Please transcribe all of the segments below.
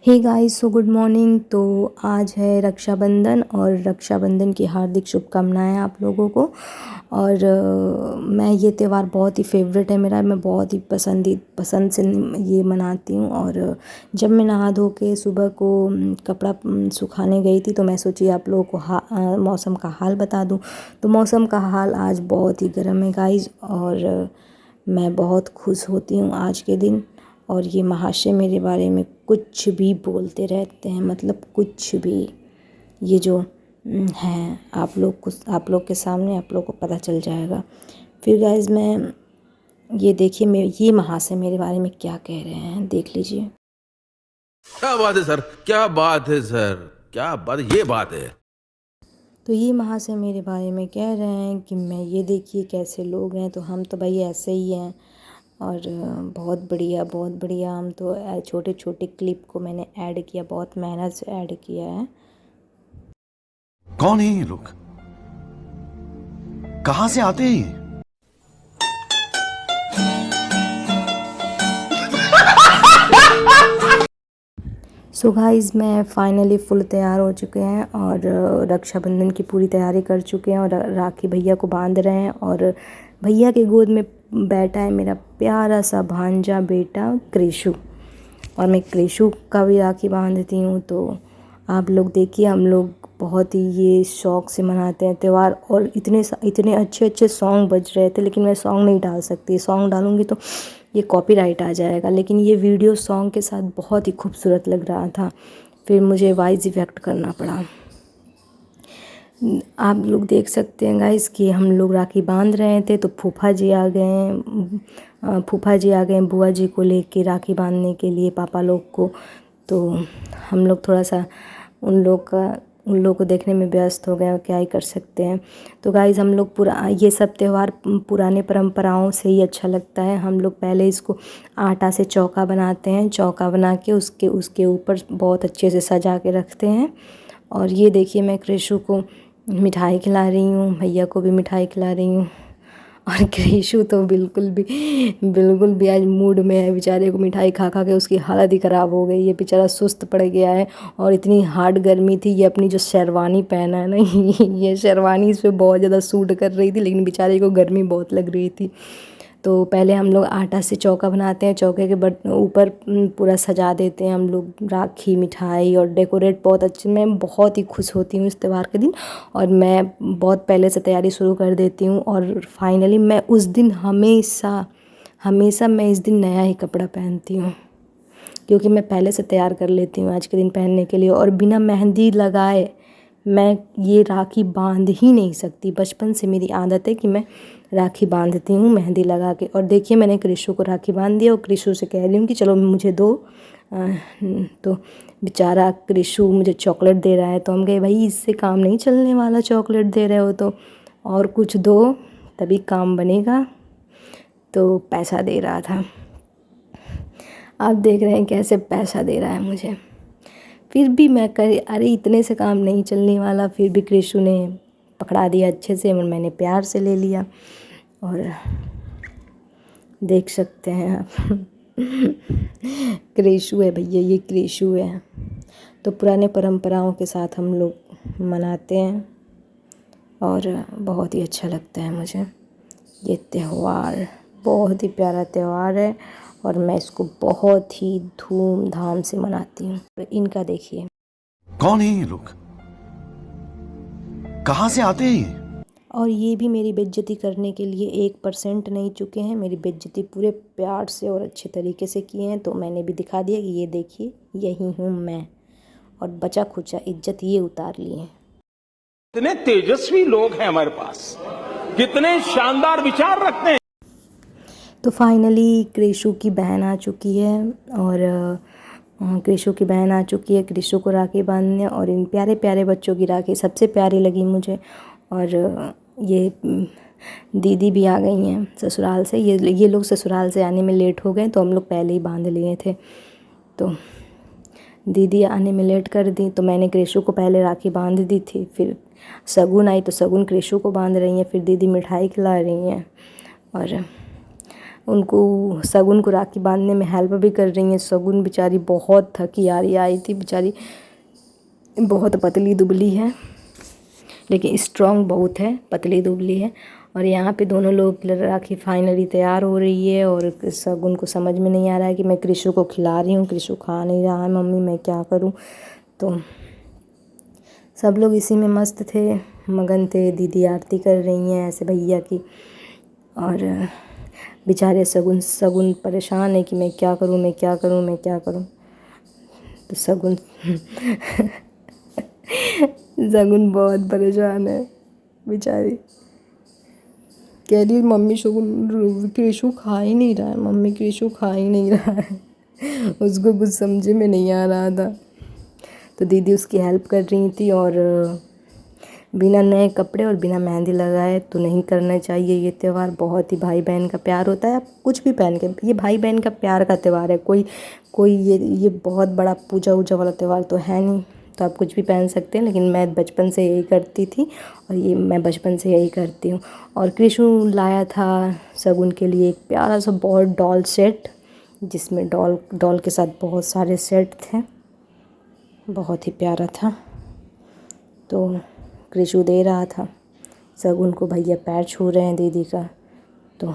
हे guys, so good morning. तो आज है रक्षाबंधन और रक्षाबंधन की हार्दिक शुभकामनाएं आप लोगों को। और मैं ये त्यौहार बहुत ही फेवरेट है मेरा। मैं बहुत ही पसंद से ये मनाती हूँ। और जब मैं नहा धो के सुबह को कपड़ा सुखाने गई थी तो मैं सोची आप लोगों को मौसम का हाल बता दूँ। तो मौसम का हाल आज बहुत ही गर्म है गाइस। और मैं बहुत खुश होती हूँ आज के दिन। और ये महाशय मेरे बारे में कुछ भी बोलते रहते हैं, मतलब कुछ भी। ये जो हैं आप लोग के सामने आप लोग को पता चल जाएगा। फिर गाइज मैं ये देखिए ये महाशय मेरे बारे में क्या कह रहे हैं, देख लीजिए। क्या बात है सर, क्या बात है सर, क्या बात, ये बात है। तो ये महाशय मेरे बारे में कह रहे हैं कि मैं ये देखिए कैसे लोग हैं, तो हम तो भाई ऐसे ही हैं। और बहुत बढ़िया बहुत बढ़िया। हम तो छोटे छोटे क्लिप को मैंने ऐड किया, बहुत मेहनत से ऐड किया है। कौन है ये लोग? कहां से आते हैं ये? सो गाइस मैं फाइनली फुल तैयार हो चुके हैं और रक्षाबंधन की पूरी तैयारी कर चुके हैं और राखी भैया को बांध रहे हैं। और भैया के गोद में बैठा है मेरा प्यारा सा भांजा बेटा कृषु। और मैं कृषु का भी राखी बांधती हूँ। तो आप लोग देखिए, हम लोग बहुत ही ये शौक़ से मनाते हैं त्यौहार। और इतने अच्छे अच्छे सॉन्ग बज रहे थे, लेकिन मैं सॉन्ग नहीं डाल सकती। सॉन्ग डालूँगी तो ये कॉपीराइट आ जाएगा। लेकिन ये वीडियो सॉन्ग के साथ बहुत ही खूबसूरत लग रहा था, फिर मुझे वॉइस इफ़ेक्ट करना पड़ा। आप लोग देख सकते हैं गाइस कि हम लोग राखी बांध रहे थे तो फूफा जी आ गए। बुआ जी को लेके राखी बांधने के लिए पापा लोग को। तो हम लोग थोड़ा सा उन लोग को देखने में व्यस्त हो गए, और क्या ही कर सकते हैं। तो गाइस हम लोग ये सब त्यौहार पुराने परंपराओं से ही अच्छा लगता है। हम लोग पहले इसको आटा से चौका बनाते हैं, चौका बना के उसके ऊपर बहुत अच्छे से सजा के रखते हैं। और ये देखिए मैं कृषु को मिठाई खिला रही हूँ, भैया को भी मिठाई खिला रही हूँ। और कृषु तो बिल्कुल भी आज मूड में है। बेचारे को मिठाई खा खा के उसकी हालत ही ख़राब हो गई है, बेचारा सुस्त पड़ गया है। और इतनी हार्ड गर्मी थी। ये अपनी जो शेरवानी पहना है ना ये शेरवानी इस पर बहुत ज़्यादा सूट कर रही थी, लेकिन बेचारे को गर्मी बहुत लग रही थी। तो पहले हम लोग आटा से चौका बनाते हैं, चौके के ऊपर पूरा सजा देते हैं हम लोग राखी मिठाई और डेकोरेट बहुत अच्छे। मैं बहुत ही खुश होती हूँ इस त्यौहार के दिन, और मैं बहुत पहले से तैयारी शुरू कर देती हूँ। और फाइनली मैं उस दिन हमेशा मैं इस दिन नया ही कपड़ा पहनती हूँ, क्योंकि मैं पहले से तैयार कर लेती हूँ आज के दिन पहनने के लिए। और बिना मेहंदी लगाए मैं ये राखी बांध ही नहीं सकती। बचपन से मेरी आदत है कि मैं राखी बांधती हूँ मेहंदी लगा के। और देखिए मैंने कृषु को राखी बांध दिया और कृषु से कह रही हूँ कि चलो मुझे दो। तो बेचारा कृषु मुझे चॉकलेट दे रहा है। तो हम कहे भाई इससे काम नहीं चलने वाला, चॉकलेट दे रहे हो तो और कुछ दो तभी काम बनेगा। तो पैसा दे रहा था, आप देख रहे हैं कैसे पैसा दे रहा है मुझे। फिर भी मैं अरे इतने से काम नहीं चलने वाला। फिर भी कृषु ने पकड़ा दिया अच्छे से और मैंने प्यार से ले लिया। और देख सकते हैं आप कृषु है भैया, ये कृषु है। तो पुराने परंपराओं के साथ हम लोग मनाते हैं और बहुत ही अच्छा लगता है मुझे। ये त्यौहार बहुत ही प्यारा त्यौहार है और मैं इसको बहुत ही धूमधाम से मनाती हूँ। तो इनका देखिए, कौन है ये लोग? कहां से आते हैं ये? और ये भी मेरी बेइज्जती करने के लिए 1% नहीं चुके हैं। मेरी बेइज्जती पूरे प्यार से और अच्छे तरीके से किए हैं। तो मैंने भी दिखा दिया कि ये देखिए यही हूँ मैं, और बचा खुचा इज्जत ये उतार लिए हैं। कितने तेजस्वी लोग हैं हमारे पास, कितने शानदार विचार रखते हैं। तो फाइनली कृषु की बहन आ चुकी है और कृषु को राखी बांधने। और इन प्यारे प्यारे बच्चों की राखी सबसे प्यारी लगी मुझे। और ये दीदी भी आ गई हैं ससुराल से। ये लोग ससुराल से आने में लेट हो गए, तो हम लोग पहले ही बांध लिए थे। तो दीदी आने में लेट कर दी, तो मैंने कृषु को पहले राखी बांध दी थी। फिर शगुन आई तो शगुन कृषु को बांध रही हैं, फिर दीदी मिठाई खिला रही हैं। और उनको शगुन को राखी बांधने में हेल्प भी कर रही हैं। शगुन बेचारी बहुत थकी हारी आई थी, बेचारी बहुत पतली दुबली है लेकिन स्ट्रांग बहुत है, पतली दुबली है। और यहाँ पे दोनों लोग राखी फाइनली तैयार हो रही है और शगुन को समझ में नहीं आ रहा है कि मैं कृषु को खिला रही हूँ, कृषु खा नहीं रहा है, मम्मी मैं क्या करूँ। तो सब लोग इसी में मस्त थे, मगन थे। दीदी आरती कर रही हैं ऐसे भैया की, और बेचारे शगुन परेशान है कि मैं क्या करूँ, मैं क्या करूँ, मैं क्या करूँ। तो शगुन शगुन बहुत परेशान है बेचारी, कह रही मम्मी शगुन कृषु खा ही नहीं रहा है, मम्मी कृषु खा ही नहीं रहा है। उसको कुछ समझ में नहीं आ रहा था। तो दीदी उसकी हेल्प कर रही थी। और बिना नए कपड़े और बिना मेहंदी लगाए तो नहीं करना चाहिए ये त्यौहार। बहुत ही भाई बहन का प्यार होता है, आप कुछ भी पहन के, ये भाई बहन का प्यार का त्यौहार है। कोई ये बहुत बड़ा पूजा वूजा वाला त्यौहार तो है नहीं, तो आप कुछ भी पहन सकते हैं। लेकिन मैं बचपन से यही करती थी और ये मैं बचपन से यही करती हूँ। और कृष्ण लाया था शगुन के लिए एक प्यारा सा बहुत डॉल सेट, जिसमें डॉल के साथ बहुत सारे सेट थे, बहुत ही प्यारा था। तो कृषु दे रहा था शगुन को, भैया पैर छू रहे हैं दीदी का। तो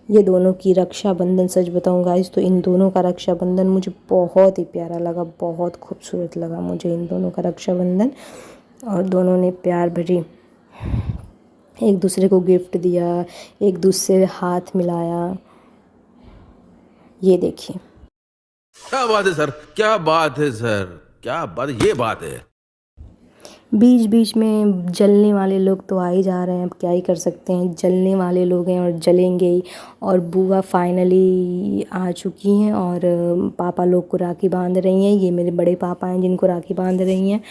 ये दोनों की रक्षाबंधन, सच बताऊं गाइस तो इन दोनों का रक्षाबंधन मुझे बहुत ही प्यारा लगा, बहुत खूबसूरत लगा मुझे इन दोनों का रक्षाबंधन। और दोनों ने प्यार भरी एक दूसरे को गिफ्ट दिया, एक दूसरे से हाथ मिलाया। ये देखिए, क्या बात है सर, क्या बात है सर, क्या बात, ये बात है। बीच बीच में जलने वाले लोग तो आ ही जा रहे हैं, अब क्या ही कर सकते हैं, जलने वाले लोग हैं और जलेंगे ही। और बुआ फाइनली आ चुकी हैं और पापा लोग को राखी बांध रही हैं। ये मेरे बड़े पापा हैं जिनको राखी बांध रही हैं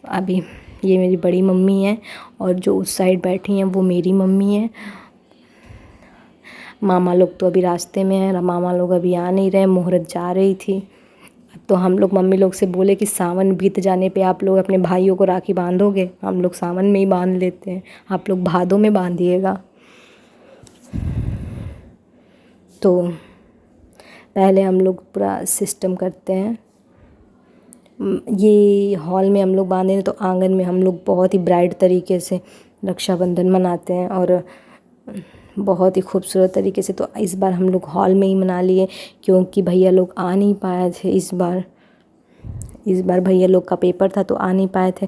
अभी। ये मेरी बड़ी मम्मी है और जो उस साइड बैठी हैं वो मेरी मम्मी है। मामा लोग तो अभी रास्ते में हैं, मामा लोग अभी आ नहीं रहे, मुहूर्त जा रही थी। तो हम लोग मम्मी लोग से बोले कि सावन बीत जाने पे आप लोग अपने भाइयों को राखी बांधोगे। हम लोग सावन में ही बांध लेते हैं, आप लोग भादों में बांधिएगा। तो पहले हम लोग पूरा सिस्टम करते हैं। ये हॉल में हम लोग बांधे हैं, तो आंगन में हम लोग बहुत ही ब्राइट तरीके से रक्षाबंधन मनाते हैं और बहुत ही खूबसूरत तरीके से। तो इस बार हम लोग हॉल में ही मना लिए क्योंकि भैया लोग आ नहीं पाए थे इस बार भैया लोग का पेपर था तो आ नहीं पाए थे।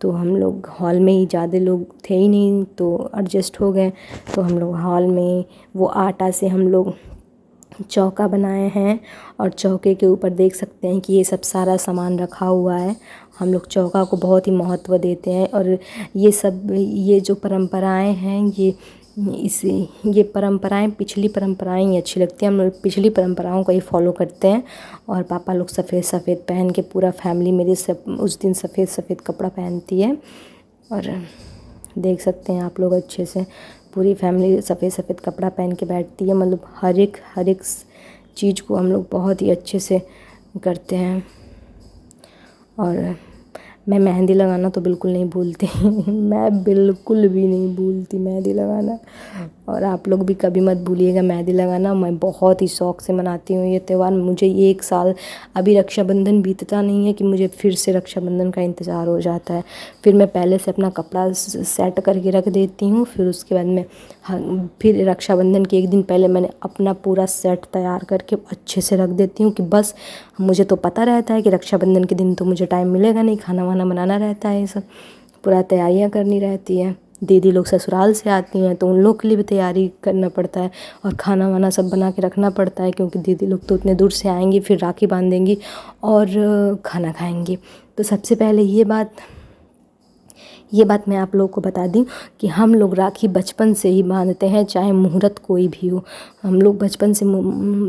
तो हम लोग हॉल में ही, ज़्यादा लोग थे ही नहीं तो एडजस्ट हो गए। तो हम लोग हॉल में वो आटा से हम लोग चौका बनाए हैं और चौके के ऊपर देख सकते हैं कि ये सब सारा सामान रखा हुआ है। हम लोग चौका को बहुत ही महत्व देते हैं और ये जो परंपराएं हैं ये परंपराएं, पिछली परंपराएं ही अच्छी लगती हैं। हम लोग पिछली परंपराओं को ही फॉलो करते हैं। और पापा लोग सफ़ेद पहन के, पूरा फैमिली मेरी उस दिन सफ़ेद कपड़ा पहनती है। और देख सकते हैं आप लोग अच्छे से, पूरी फैमिली सफ़ेद कपड़ा पहन के बैठती है। मतलब हर एक चीज़ को हम लोग बहुत ही अच्छे से करते हैं। और मैं मेहंदी लगाना तो बिल्कुल नहीं भूलती मैं बिल्कुल भी नहीं भूलती मेहंदी लगाना। और आप लोग भी कभी मत भूलिएगा मेहंदी लगाना। मैं बहुत ही शौक़ से मनाती हूँ ये त्यौहार। मुझे एक साल अभी रक्षाबंधन बीतता नहीं है कि मुझे फिर से रक्षाबंधन का इंतज़ार हो जाता है। फिर मैं पहले से अपना कपड़ा सेट करके रख देती हूँ, फिर उसके बाद में फिर रक्षाबंधन के एक दिन पहले मैंने अपना पूरा सेट तैयार करके अच्छे से रख देती हूँ कि बस मुझे तो पता रहता है कि रक्षाबंधन के दिन तो मुझे टाइम मिलेगा नहीं, खाना वाना बनाना रहता है, ये सब पूरा तैयारियाँ करनी रहती है। दीदी लोग ससुराल से आती हैं तो उन लोग के लिए भी तैयारी करना पड़ता है और खाना वाना सब बना के रखना पड़ता है क्योंकि दीदी लोग तो उतने दूर से आएंगी, फिर राखी बांधेंगी और खाना खाएंगी। तो सबसे पहले ये बात मैं आप लोगों को बता दूं कि हम लोग राखी बचपन से ही बांधते हैं, चाहे मुहूर्त कोई भी हो। हम लोग बचपन से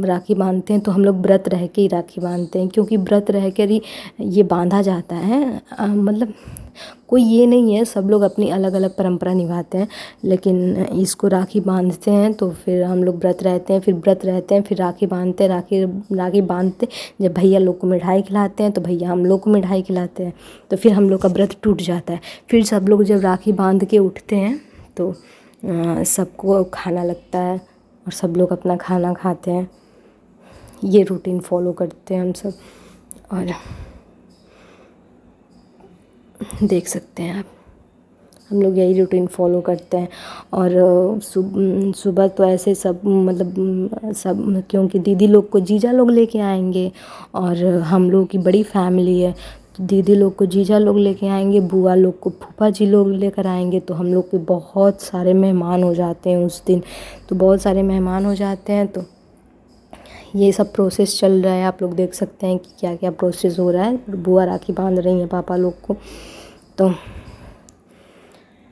राखी बांधते हैं, तो हम लोग व्रत रह के ही राखी बांधते हैं क्योंकि व्रत रह कर ही ये बांधा जाता है। मतलब कोई ये नहीं है, सब लोग अपनी अलग अलग परंपरा निभाते हैं, लेकिन इसको राखी बांधते हैं तो फिर हम लोग व्रत रहते हैं, फिर व्रत रहते हैं, फिर राखी बांधते हैं। राखी बांधते जब भैया लोग को मिठाई खिलाते हैं तो भैया हम लोग को मिठाई खिलाते हैं, तो फिर हम लोग का व्रत टूट जाता है। फिर सब लोग जब राखी बांध के उठते हैं तो सबको खाना लगता है, और सब लोग अपना खाना खाते हैं। ये रूटीन फॉलो करते हैं हम सब, और देख सकते हैं आप, हम लोग यही रूटीन फॉलो करते हैं। और सुबह तो ऐसे सब मतलब सब, क्योंकि दीदी लोग को जीजा लोग लेके आएंगे, और हम लोग की बड़ी फैमिली है, तो दीदी लोग को जीजा लोग लेके आएंगे, बुआ लोग को फूफा जी लोग लेकर आएंगे, तो हम लोग के बहुत सारे मेहमान हो जाते हैं उस दिन। तो बहुत सारे मेहमान हो जाते हैं, तो ये सब प्रोसेस चल रहा है। आप लोग देख सकते हैं कि क्या क्या प्रोसेस हो रहा है। बुआ राखी बांध रही हैं पापा लोग को। तो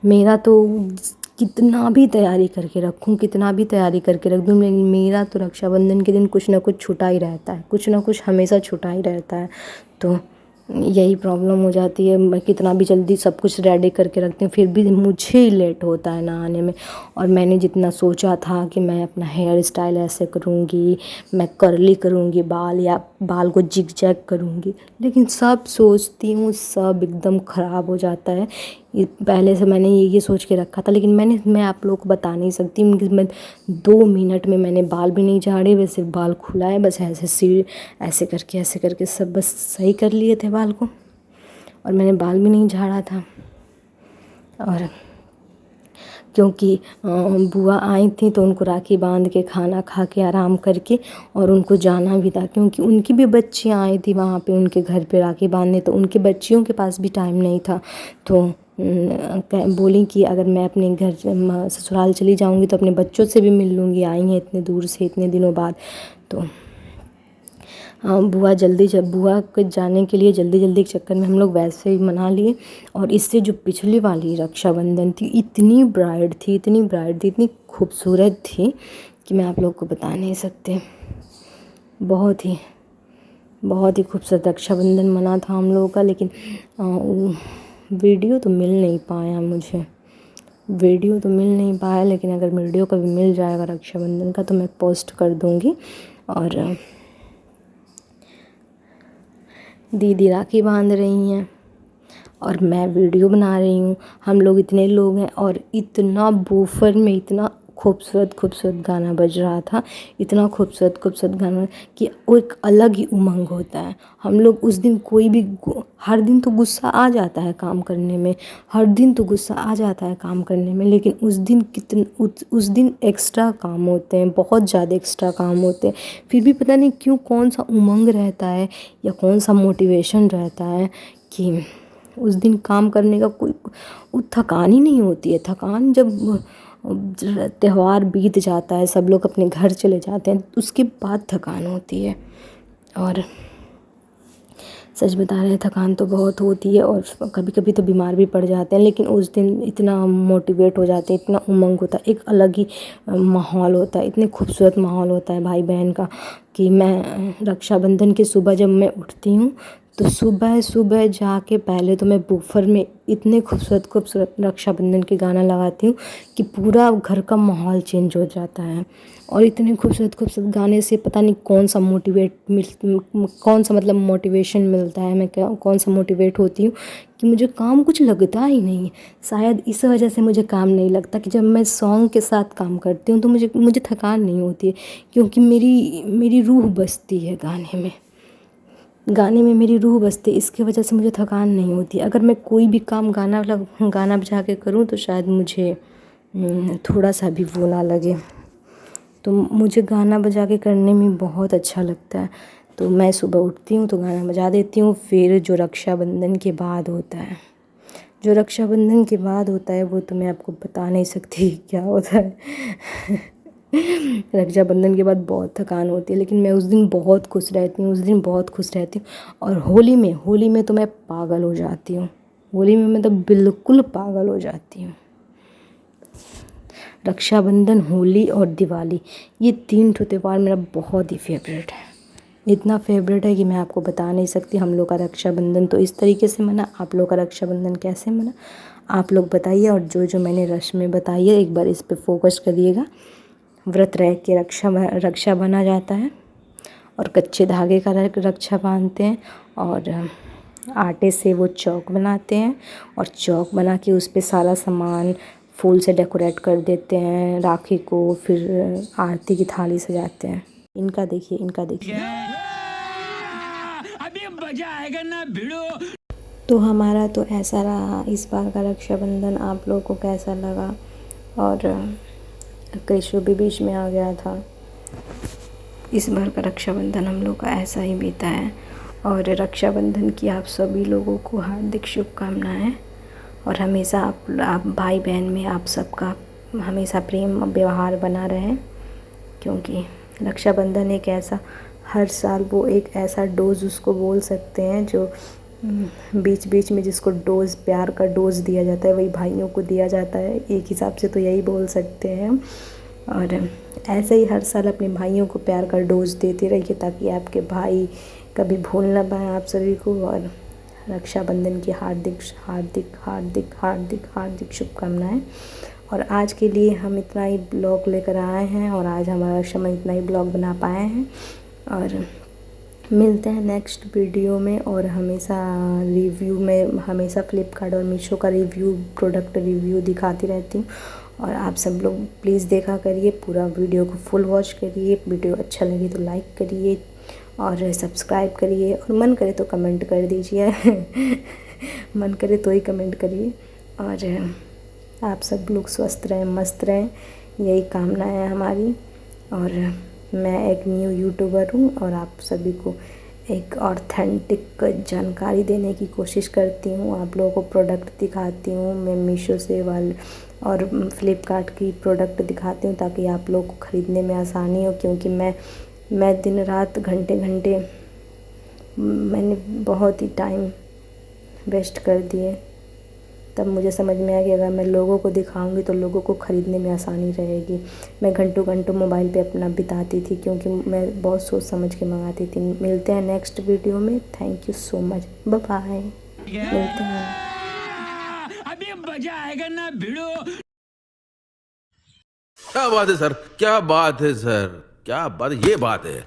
मेरा तो कितना भी तैयारी करके रखूँ, कितना भी तैयारी करके रख दूँ, लेकिन मेरा तो रक्षाबंधन के दिन कुछ ना कुछ छूटा ही रहता है, कुछ ना कुछ हमेशा छूटा ही रहता है। तो यही प्रॉब्लम हो जाती है। मैं कितना भी जल्दी सब कुछ रेडी करके रखती हूँ, फिर भी मुझे ही लेट होता है ना आने में। और मैंने जितना सोचा था कि मैं अपना हेयर स्टाइल ऐसे करूँगी, मैं कर्ली करूँगी बाल, या बाल को जिग जैग करूँगी, लेकिन सब सोचती हूँ सब एकदम ख़राब हो जाता है। पहले से मैंने ये सोच के रखा था, लेकिन मैं आप लोगों को बता नहीं सकती कि मैं 2 मिनट में मैंने बाल भी नहीं झाड़े, बस सिर्फ बाल खुला है, बस ऐसे करके सब बस सही कर लिए थे बाल को, और मैंने बाल भी नहीं झाड़ा था। और क्योंकि बुआ आई थी तो उनको राखी बांध के खाना खा के आराम करके और उनको जाना भी था, क्योंकि उनकी भी बच्चियाँ आई थी वहाँ पे उनके घर पे राखी बांधने, तो उनके बच्चियों के पास भी टाइम नहीं था। तो बोली कि अगर मैं अपने घर ससुराल चली जाऊँगी तो अपने बच्चों से भी मिल लूँगी, आई हैं इतने दूर से इतने दिनों बाद। तो बुआ के जाने के लिए जल्दी के चक्कर में हम लोग वैसे ही मना लिए। और इससे जो पिछली वाली रक्षाबंधन थी, इतनी ब्राइड थी, इतनी खूबसूरत थी कि मैं आप लोग को बता नहीं सकते। बहुत ही खूबसूरत रक्षाबंधन मना था हम लोगों का, लेकिन वीडियो तो मिल नहीं पाया मुझे, लेकिन अगर वीडियो कभी मिल जाएगा रक्षाबंधन का तो मैं पोस्ट कर दूँगी। और दीदी राखी बांध रही हैं और मैं वीडियो बना रही हूँ। हम लोग इतने लोग हैं, और इतना बूफर में इतना खूबसूरत गाना बज रहा था, इतना खूबसूरत गाना कि वो एक अलग ही उमंग होता है। हम लोग उस दिन हर दिन तो गुस्सा आ जाता है काम करने में, लेकिन उस दिन एक्स्ट्रा काम होते हैं, बहुत ज़्यादा एक्स्ट्रा काम होते हैं। फिर भी पता नहीं क्यों कौन सा उमंग रहता है या कौन सा मोटिवेशन रहता है कि उस दिन काम करने का कोई थकान ही नहीं होती है। थकान जब त्यौहार बीत जाता है, सब लोग अपने घर चले जाते हैं, उसके बाद थकान होती है। और सच बता रहे हैं, थकान तो बहुत होती है और कभी कभी तो बीमार भी पड़ जाते हैं, लेकिन उस दिन इतना मोटिवेट हो जाते हैं, इतना उमंग होता है, एक अलग ही माहौल होता है, इतने खूबसूरत माहौल होता है भाई बहन का कि मैं रक्षाबंधन की सुबह जब मैं उठती हूँ तो सुबह जाके पहले तो मैं बूफर में इतने खूबसूरत रक्षाबंधन के गाना लगाती हूँ कि पूरा घर का माहौल चेंज हो जाता है। और इतने खूबसूरत गाने से पता नहीं कौन सा मतलब मोटिवेशन मिलता है, मैं कौन सा मोटिवेट होती हूँ कि मुझे काम कुछ लगता ही नहीं है। शायद इस वजह से मुझे काम नहीं लगता कि जब मैं सॉन्ग के साथ काम करती हूँ तो मुझे थकान नहीं होती है, क्योंकि मेरी रूह बसती है गाने में मेरी रूह बसती है, इसकी वजह से मुझे थकान नहीं होती। अगर मैं कोई भी काम गाना बजा के करूँ तो शायद मुझे थोड़ा सा भी वो ना लगे। तो मुझे गाना बजा के करने में बहुत अच्छा लगता है। तो मैं सुबह उठती हूँ तो गाना बजा देती हूँ। फिर जो रक्षाबंधन के बाद होता है वो तो मैं आपको बता नहीं सकती क्या होता है। रक्षाबंधन के बाद बहुत थकान होती है, लेकिन मैं उस दिन बहुत खुश रहती हूँ। और होली में तो मैं पागल हो जाती हूँ, होली में मैं तो बिल्कुल पागल हो जाती हूँ। रक्षाबंधन, होली और दिवाली, ये 3 त्योहार मेरा बहुत ही फेवरेट है, इतना फेवरेट है कि मैं आपको बता नहीं सकती। हम लोग का रक्षाबंधन तो इस तरीके से मना, आप लोग का रक्षाबंधन कैसे मना आप लोग बताइए। और जो मैंने रस्में बताई है एक बार इस पे फोकस करिएगा। व्रत रह के रक्षा बना जाता है, और कच्चे धागे का रक्षा बांधते हैं, और आटे से वो चौक बनाते हैं, और चौक बना के उस पे सारा सामान, फूल से डेकोरेट कर देते हैं राखी को, फिर आरती की थाली सजाते हैं। इनका देखिए, इनका देखिए। अभी मजा आएगा ना भिड़ो। तो हमारा तो ऐसा रहा इस बार का रक्षाबंधन। आप लोगों को कैसा लगा? और कृष्ण भी बीच में आ गया था। इस बार का रक्षाबंधन हम लोग का ऐसा ही बीता है। और रक्षाबंधन की आप सभी लोगों को हार्दिक शुभकामनाएं। और हमेशा आप भाई बहन में आप सबका हमेशा प्रेम व्यवहार बना रहे, क्योंकि रक्षाबंधन एक ऐसा, हर साल वो एक ऐसा डोज उसको बोल सकते हैं जो बीच बीच में जिसको डोज, प्यार का डोज दिया जाता है, वही भाइयों को दिया जाता है। एक हिसाब से तो यही बोल सकते हैं हम। और ऐसे ही हर साल अपने भाइयों को प्यार का डोज देते रहिए, ताकि आपके भाई कभी भूल ना पाएँ आप सभी को। और रक्षाबंधन की हार्दिक हार्दिक हार्दिक हार्दिक हार्दिक शुभकामनाएं। और आज के लिए हम इतना ही ब्लॉग लेकर आए हैं, और आज हमारा रक्षाबंधन इतना ही ब्लॉग बना पाए हैं। और मिलते हैं नेक्स्ट वीडियो में। और हमेशा रिव्यू में, हमेशा फ्लिपकार्ट और मीशो का रिव्यू, प्रोडक्ट रिव्यू दिखाती रहती हूँ। और आप सब लोग प्लीज़ देखा करिए, पूरा वीडियो को फुल वॉच करिए। वीडियो अच्छा लगे तो लाइक करिए और सब्सक्राइब करिए, और मन करे तो कमेंट कर दीजिए। मन करे तो ही कमेंट करिए। और आप सब लोग स्वस्थ रहें, मस्त रहें, यही कामना है हमारी। और मैं एक न्यू यूट्यूबर हूँ, और आप सभी को एक ऑथेंटिक जानकारी देने की कोशिश करती हूँ। आप लोगों को प्रोडक्ट दिखाती हूँ मैं मीशो से वाले और फ्लिपकार्ट की प्रोडक्ट दिखाती हूँ, ताकि आप लोगों को ख़रीदने में आसानी हो। क्योंकि मैं दिन रात घंटे घंटे मैंने बहुत ही टाइम वेस्ट कर दिए, तब मुझे समझ में आया कि अगर मैं लोगों को दिखाऊंगी तो लोगों को ख़रीदने में आसानी रहेगी। मैं घंटों घंटों मोबाइल पे अपना बिताती थी, क्योंकि मैं बहुत सोच समझ के मंगाती थी। मिलते हैं नेक्स्ट वीडियो में। Thank you so much, bye bye. मिलते हैं। अभी मजा आएगा ना भिड़ो। क्या बात है सर, क्या बात है सर, क्या बात, ये बात है।